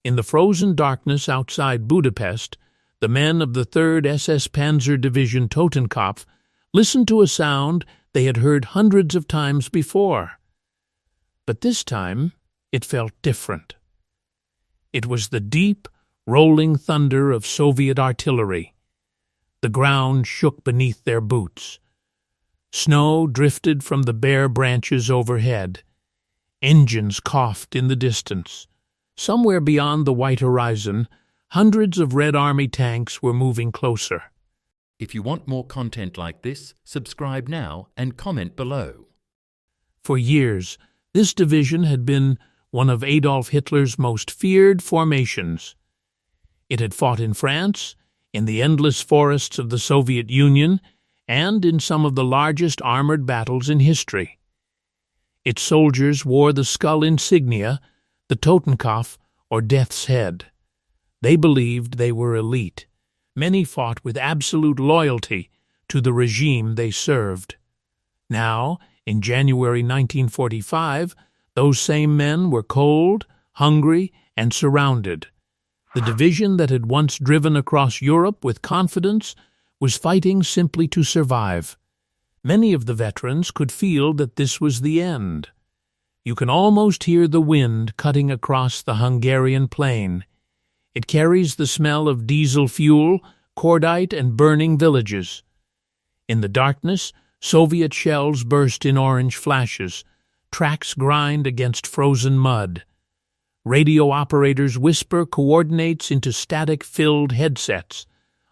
In the frozen darkness outside Budapest, the men of the 3rd SS Panzer Division Totenkopf listened to a sound they had heard hundreds of times before. But this time it felt different. It was the deep, rolling thunder of Soviet artillery. The ground shook beneath their boots. Snow drifted from the bare branches overhead. Engines coughed in the distance. Somewhere beyond the white horizon, hundreds of Red Army tanks were moving closer. If you want more content like this, subscribe now and comment below. For years, this division had been one of Adolf Hitler's most feared formations. It had fought in France, in the endless forests of the Soviet Union, and in some of the largest armored battles in history. Its soldiers wore the skull insignia, the Totenkopf, or Death's Head. They believed they were elite. Many fought with absolute loyalty to the regime they served. Now, in January 1945, those same men were cold, hungry, and surrounded. The division that had once driven across Europe with confidence was fighting simply to survive. Many of the veterans could feel that this was the end. You can almost hear the wind cutting across the Hungarian plain. It carries the smell of diesel fuel, cordite, and burning villages. In the darkness, Soviet shells burst in orange flashes. Tracks grind against frozen mud. Radio operators whisper coordinates into static-filled headsets.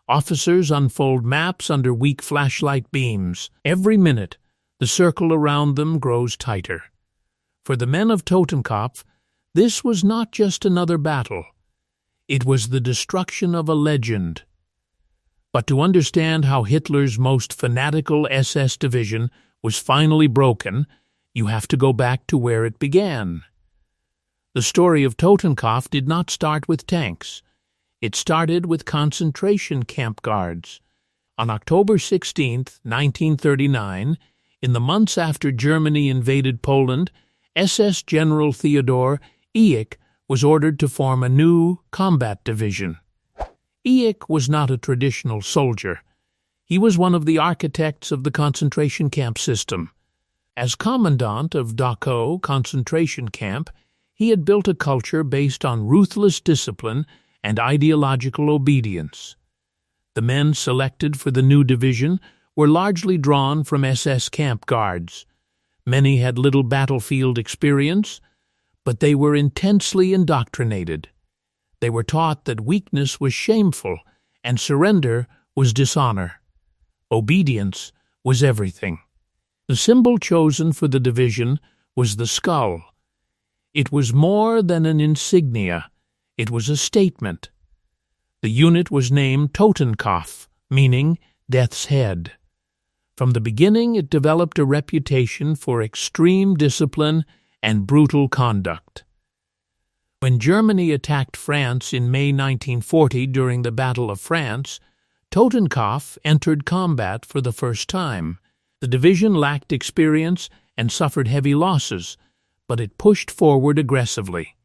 Officers unfold maps under weak flashlight beams. Every minute, the circle around them grows tighter. For the men of Totenkopf, this was not just another battle. It was the destruction of a legend. But to understand how Hitler's most fanatical SS division was finally broken, you have to go back to where it began. The story of Totenkopf did not start with tanks. It started with concentration camp guards. On October 16, 1939, in the months after Germany invaded Poland, SS General Theodor Eich was ordered to form a new combat division. Eich was not a traditional soldier. He was one of the architects of the concentration camp system. As commandant of Dachau concentration camp, he had built a culture based on ruthless discipline and ideological obedience. The men selected for the new division were largely drawn from SS camp guards. Many had little battlefield experience, but they were intensely indoctrinated. They were taught that weakness was shameful and surrender was dishonor. Obedience was everything. The symbol chosen for the division was the skull. It was more than an insignia. It was a statement. The unit was named Totenkopf, meaning Death's Head. From the beginning, it developed a reputation for extreme discipline and brutal conduct. When Germany attacked France in May 1940 during the Battle of France, Totenkopf entered combat for the first time. The division lacked experience and suffered heavy losses, but it pushed forward aggressively.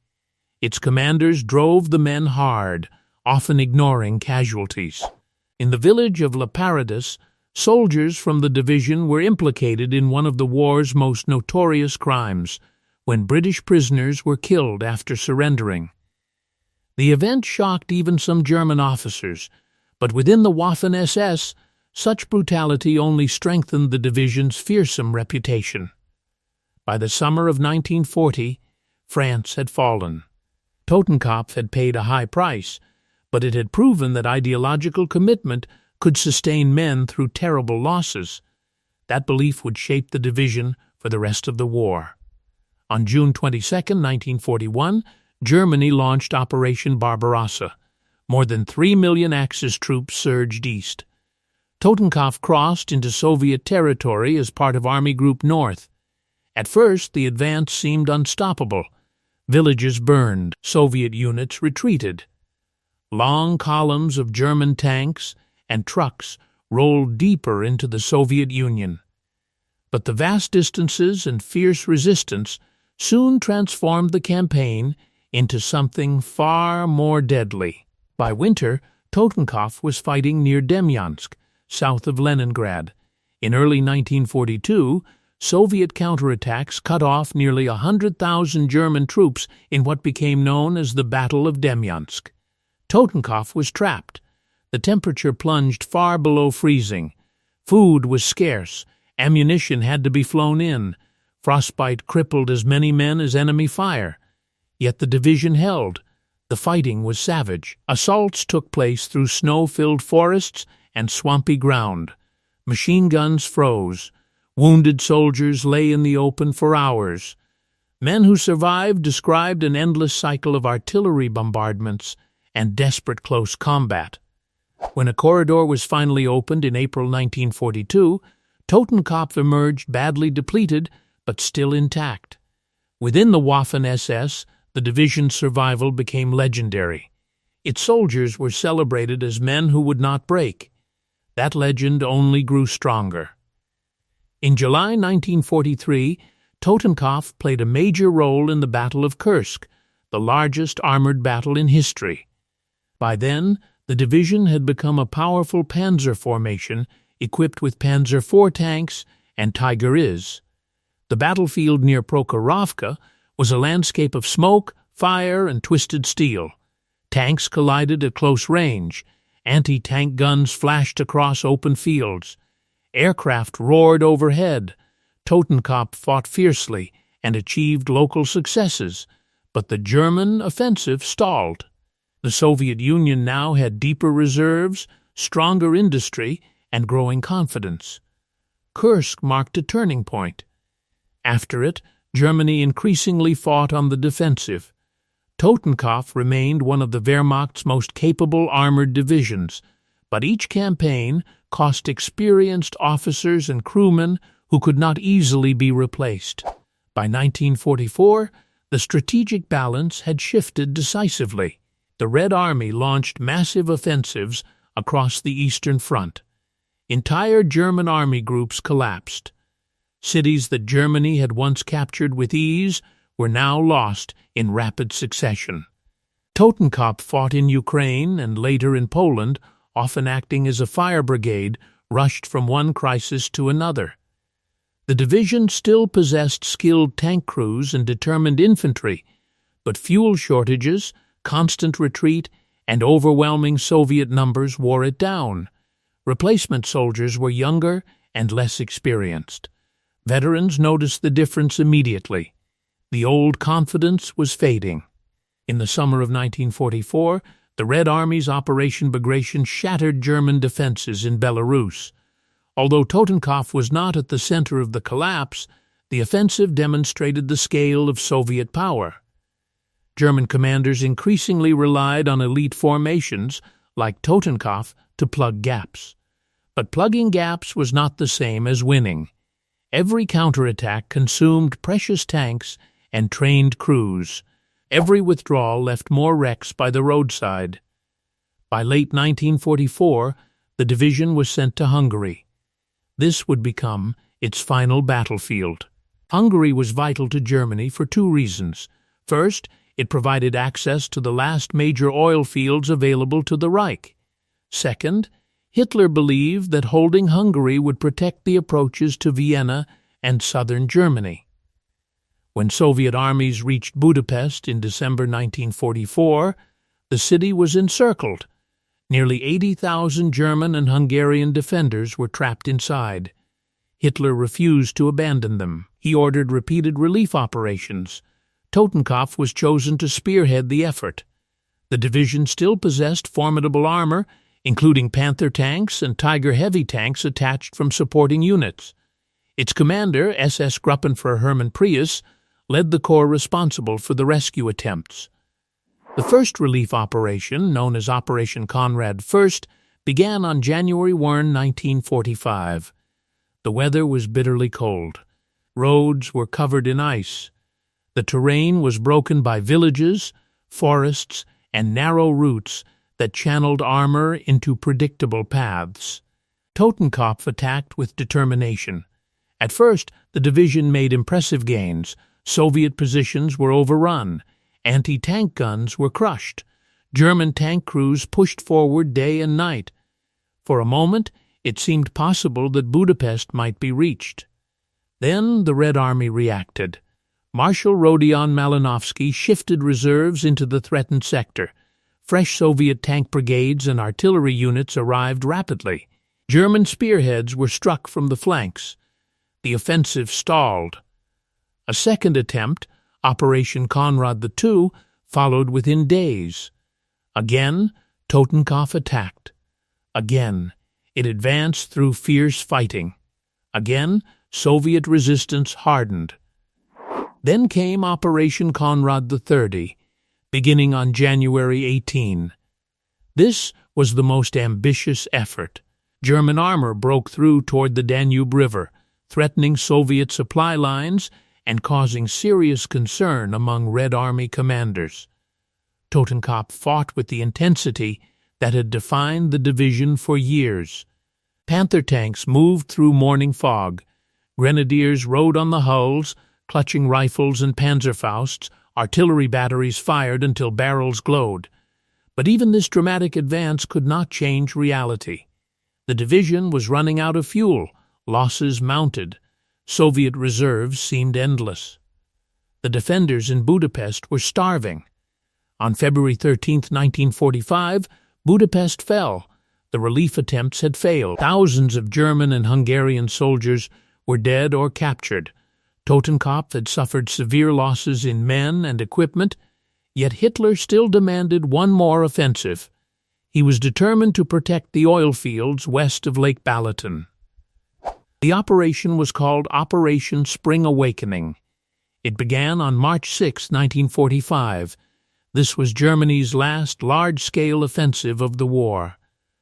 Its commanders drove the men hard, often ignoring casualties. In the village of La Paradis, soldiers from the division were implicated in one of the war's most notorious crimes, when British prisoners were killed after surrendering. The event shocked even some German officers, but within the Waffen SS, such brutality only strengthened the division's fearsome reputation. By the summer of 1940, France had fallen. Totenkopf had paid a high price, but it had proven that ideological commitment could sustain men through terrible losses. That belief would shape the division for the rest of the war. On June 22, 1941, Germany launched Operation Barbarossa. More than 3 million Axis troops surged east. Totenkopf crossed into Soviet territory as part of Army Group North. At first, the advance seemed unstoppable. Villages burned, Soviet units retreated. Long columns of German tanks and trucks rolled deeper into the Soviet Union. But the vast distances and fierce resistance soon transformed the campaign into something far more deadly. By winter, Totenkopf was fighting near Demyansk, south of Leningrad. In early 1942, Soviet counterattacks cut off nearly 100,000 German troops in what became known as the Battle of Demyansk. Totenkopf was trapped. The temperature plunged far below freezing. Food was scarce. Ammunition had to be flown in. Frostbite crippled as many men as enemy fire. Yet the division held. The fighting was savage. Assaults took place through snow-filled forests and swampy ground. Machine guns froze. Wounded soldiers lay in the open for hours. Men who survived described an endless cycle of artillery bombardments and desperate close combat. When a corridor was finally opened in April 1942, Totenkopf emerged badly depleted but still intact. Within the Waffen SS, the division's survival became legendary. Its soldiers were celebrated as men who would not break. That legend only grew stronger. In July 1943, Totenkopf played a major role in the Battle of Kursk, the largest armored battle in history. By then, the division had become a powerful panzer formation equipped with Panzer IV tanks and Tiger Is. The battlefield near Prokhorovka was a landscape of smoke, fire, and twisted steel. Tanks collided at close range. Anti-tank guns flashed across open fields. Aircraft roared overhead. Totenkopf fought fiercely and achieved local successes, but the German offensive stalled. The Soviet Union now had deeper reserves, stronger industry, and growing confidence. Kursk marked a turning point. After it, Germany increasingly fought on the defensive. Totenkopf remained one of the Wehrmacht's most capable armored divisions, but each campaign cost experienced officers and crewmen who could not easily be replaced. By 1944, the strategic balance had shifted decisively. The Red Army launched massive offensives across the Eastern Front. Entire German army groups collapsed. Cities that Germany had once captured with ease were now lost in rapid succession. Totenkopf fought in Ukraine and later in Poland, often acting as a fire brigade rushed from one crisis to another. The division still possessed skilled tank crews and determined infantry, but fuel shortages, constant retreat, and overwhelming Soviet numbers wore it down. Replacement soldiers were younger and less experienced. Veterans noticed the difference immediately. The old confidence was fading. In the summer of 1944, the Red Army's Operation Bagration shattered German defenses in Belarus. Although Totenkopf was not at the center of the collapse, the offensive demonstrated the scale of Soviet power. German commanders increasingly relied on elite formations, like Totenkopf, to plug gaps. But plugging gaps was not the same as winning. Every counterattack consumed precious tanks and trained crews. Every withdrawal left more wrecks by the roadside. By late 1944, the division was sent to Hungary. This would become its final battlefield. Hungary was vital to Germany for two reasons. First, it provided access to the last major oil fields available to the Reich. Second, Hitler believed that holding Hungary would protect the approaches to Vienna and southern Germany. When Soviet armies reached Budapest in December 1944, the city was encircled. Nearly 80,000 German and Hungarian defenders were trapped inside. Hitler refused to abandon them. He ordered repeated relief operations. Totenkopf was chosen to spearhead the effort. The division still possessed formidable armor, including Panther tanks and Tiger heavy tanks attached from supporting units. Its commander, SS Gruppenführer Hermann Prius, led the corps responsible for the rescue attempts. The first relief operation, known as Operation Konrad I, began on January 1, 1945. The weather was bitterly cold. Roads were covered in ice. The terrain was broken by villages, forests, and narrow routes that channeled armor into predictable paths. Totenkopf attacked with determination. At first, the division made impressive gains. Soviet positions were overrun. Anti-tank guns were crushed. German tank crews pushed forward day and night. For a moment, it seemed possible that Budapest might be reached. Then the Red Army reacted. Marshal Rodion Malinovsky shifted reserves into the threatened sector. Fresh Soviet tank brigades and artillery units arrived rapidly. German spearheads were struck from the flanks. The offensive stalled. A second attempt, Operation Konrad II, followed within days. Again, Totenkopf attacked. Again, it advanced through fierce fighting. Again, Soviet resistance hardened. Then came Operation Konrad XXX, beginning on January 18. This was the most ambitious effort. German armor broke through toward the Danube River, threatening Soviet supply lines and causing serious concern among Red Army commanders. Totenkopf fought with the intensity that had defined the division for years. Panther tanks moved through morning fog. Grenadiers rode on the hulls, clutching rifles and panzerfausts. Artillery batteries fired until barrels glowed. But even this dramatic advance could not change reality. The division was running out of fuel. Losses mounted. Soviet reserves seemed endless. The defenders in Budapest were starving. On February 13, 1945, Budapest fell. The relief attempts had failed. Thousands of German and Hungarian soldiers were dead or captured. Totenkopf had suffered severe losses in men and equipment, yet Hitler still demanded one more offensive. He was determined to protect the oil fields west of Lake Balaton. The operation was called Operation Spring Awakening. It began on March 6, 1945. This was Germany's last large-scale offensive of the war.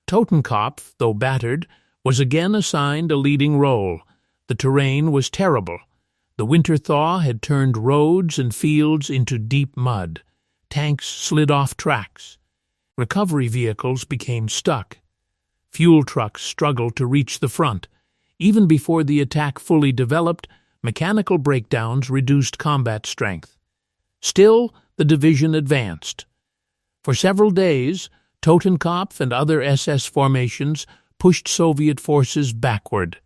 Totenkopf, though battered, was again assigned a leading role. The terrain was terrible. The winter thaw had turned roads and fields into deep mud. Tanks slid off tracks. Recovery vehicles became stuck. Fuel trucks struggled to reach the front. Even before the attack fully developed, mechanical breakdowns reduced combat strength. Still, the division advanced. For several days, Totenkopf and other SS formations pushed Soviet forces backward.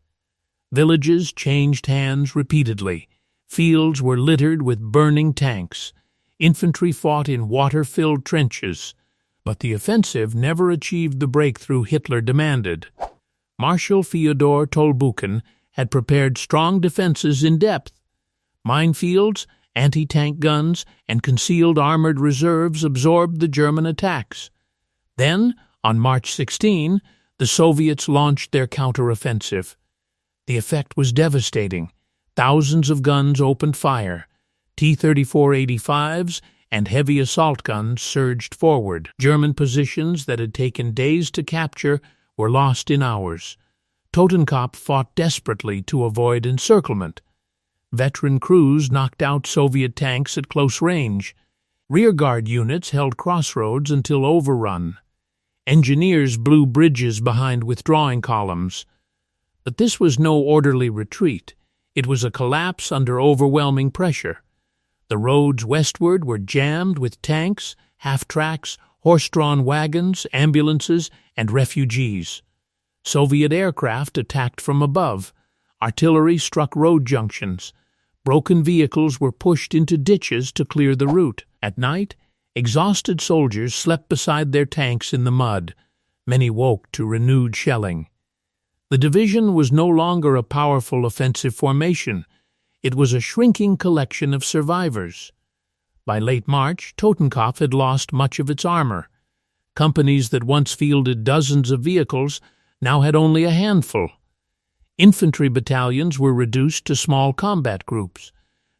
Villages changed hands repeatedly. Fields were littered with burning tanks. Infantry fought in water-filled trenches. But the offensive never achieved the breakthrough Hitler demanded. Marshal Fyodor Tolbukin had prepared strong defenses in depth. Minefields, anti-tank guns, and concealed armored reserves absorbed the German attacks. Then, on March 16, the Soviets launched their counteroffensive. The effect was devastating. Thousands of guns opened fire. T-34-85s and heavy assault guns surged forward. German positions that had taken days to capture were lost in hours. Totenkopf fought desperately to avoid encirclement. Veteran crews knocked out Soviet tanks at close range. Rearguard units held crossroads until overrun. Engineers blew bridges behind withdrawing columns. But this was no orderly retreat. It was a collapse under overwhelming pressure. The roads westward were jammed with tanks, half-tracks, horse-drawn wagons, ambulances, and refugees. Soviet aircraft attacked from above. Artillery struck road junctions. Broken vehicles were pushed into ditches to clear the route. At night, exhausted soldiers slept beside their tanks in the mud. Many woke to renewed shelling. The division was no longer a powerful offensive formation. It was a shrinking collection of survivors. By late March, Totenkopf had lost much of its armor. Companies that once fielded dozens of vehicles now had only a handful. Infantry battalions were reduced to small combat groups.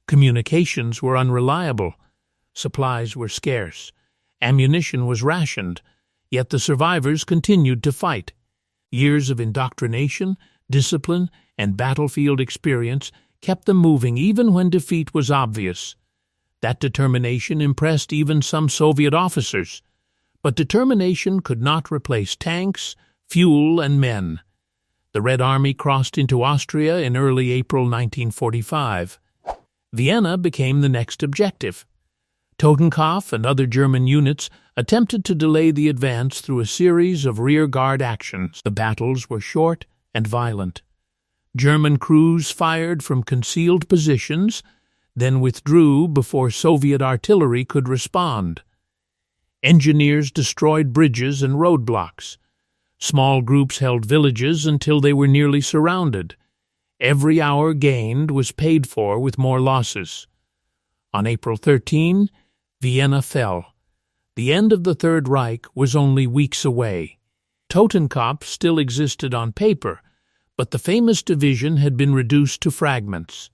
Communications were unreliable. Supplies were scarce. Ammunition was rationed, yet the survivors continued to fight. Years of indoctrination, discipline, and battlefield experience kept them moving even when defeat was obvious. That determination impressed even some Soviet officers. But determination could not replace tanks, fuel, and men. The Red Army crossed into Austria in early April 1945. Vienna became the next objective. Totenkopf and other German units attempted to delay the advance through a series of rearguard actions. The battles were short and violent. German crews fired from concealed positions, then withdrew before Soviet artillery could respond. Engineers destroyed bridges and roadblocks. Small groups held villages until they were nearly surrounded. Every hour gained was paid for with more losses. On April 13, Vienna fell. The end of the Third Reich was only weeks away. Totenkopf still existed on paper, but the famous division had been reduced to fragments.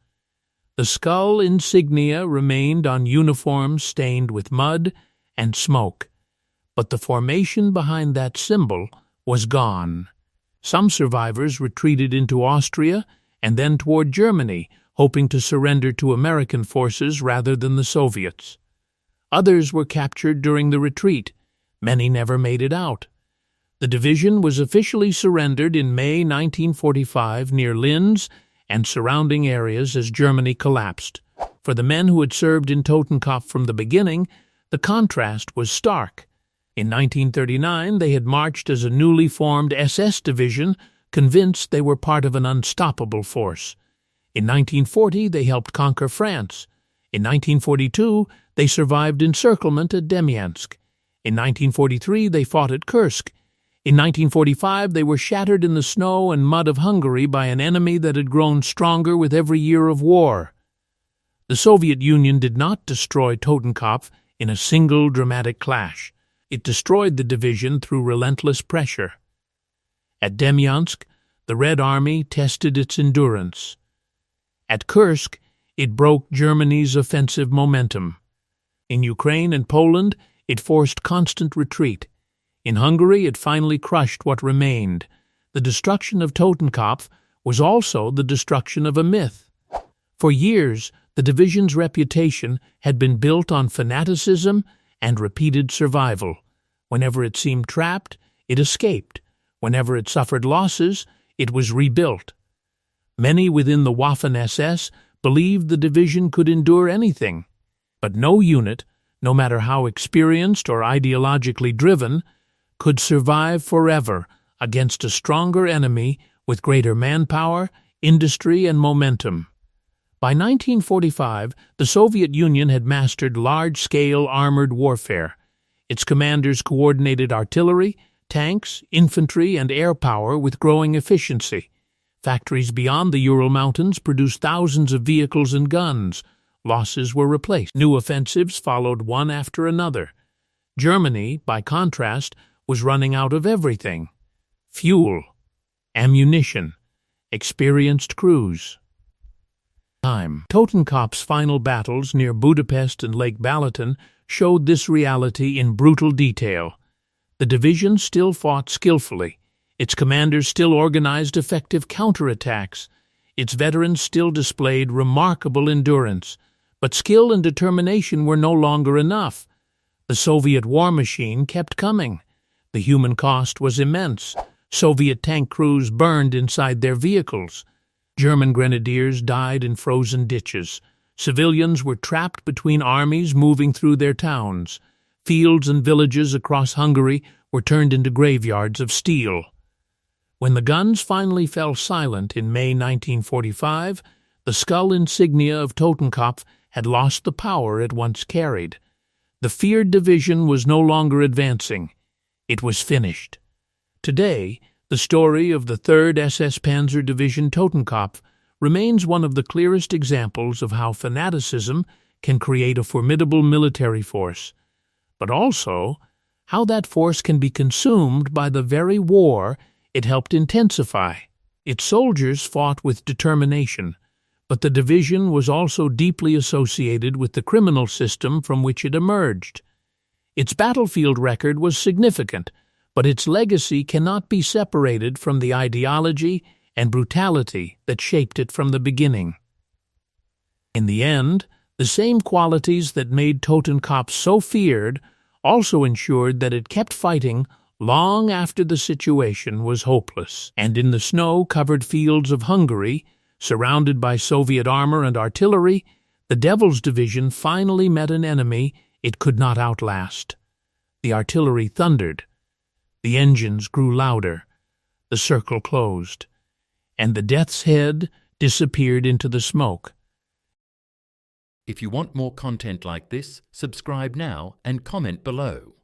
The skull insignia remained on uniforms stained with mud and smoke, but the formation behind that symbol was gone. Some survivors retreated into Austria and then toward Germany, hoping to surrender to American forces rather than the Soviets. Others were captured during the retreat. Many never made it out. The division was officially surrendered in May 1945 near Linz and surrounding areas as Germany collapsed. For the men who had served in Totenkopf from the beginning, the contrast was stark. In 1939, they had marched as a newly formed SS division, convinced they were part of an unstoppable force. In 1940, they helped conquer France. In 1942, they survived encirclement at Demyansk. In 1943, they fought at Kursk. In 1945, they were shattered in the snow and mud of Hungary by an enemy that had grown stronger with every year of war. The Soviet Union did not destroy Totenkopf in a single dramatic clash. It destroyed the division through relentless pressure. At Demyansk, the Red Army tested its endurance. At Kursk, it broke Germany's offensive momentum. In Ukraine and Poland, it forced constant retreat. In Hungary, it finally crushed what remained. The destruction of Totenkopf was also the destruction of a myth. For years, the division's reputation had been built on fanaticism and repeated survival. Whenever it seemed trapped, it escaped. Whenever it suffered losses, it was rebuilt. Many within the Waffen SS believed the division could endure anything. But no unit, no matter how experienced or ideologically driven, could survive forever against a stronger enemy with greater manpower, industry, and momentum. By 1945, the Soviet Union had mastered large-scale armored warfare. Its commanders coordinated artillery, tanks, infantry, and air power with growing efficiency. Factories beyond the Ural Mountains produced thousands of vehicles and guns. Losses were replaced. New offensives followed one after another. Germany, by contrast, was running out of everything: fuel, ammunition, experienced crews. Totenkopf's final battles near Budapest and Lake Balaton showed this reality in brutal detail. The division still fought skillfully. Its commanders still organized effective counterattacks. Its veterans still displayed remarkable endurance. But skill and determination were no longer enough. The Soviet war machine kept coming. The human cost was immense. Soviet tank crews burned inside their vehicles. German grenadiers died in frozen ditches. Civilians were trapped between armies moving through their towns. Fields and villages across Hungary were turned into graveyards of steel. When the guns finally fell silent in May 1945, the skull insignia of Totenkopf had lost the power it once carried. The feared division was no longer advancing. It was finished. Today, the story of the 3rd SS Panzer Division Totenkopf remains one of the clearest examples of how fanaticism can create a formidable military force, but also how that force can be consumed by the very war it helped intensify. Its soldiers fought with determination, but the division was also deeply associated with the criminal system from which it emerged. Its battlefield record was significant, but its legacy cannot be separated from the ideology and brutality that shaped it from the beginning. In the end, the same qualities that made Totenkopf so feared also ensured that it kept fighting long after the situation was hopeless. And in the snow-covered fields of Hungary, surrounded by Soviet armor and artillery, the Devil's Division finally met an enemy it could not outlast. The artillery thundered. The engines grew louder. The circle closed, and the Death's Head disappeared into the smoke. If you want more content like this, subscribe now and comment below.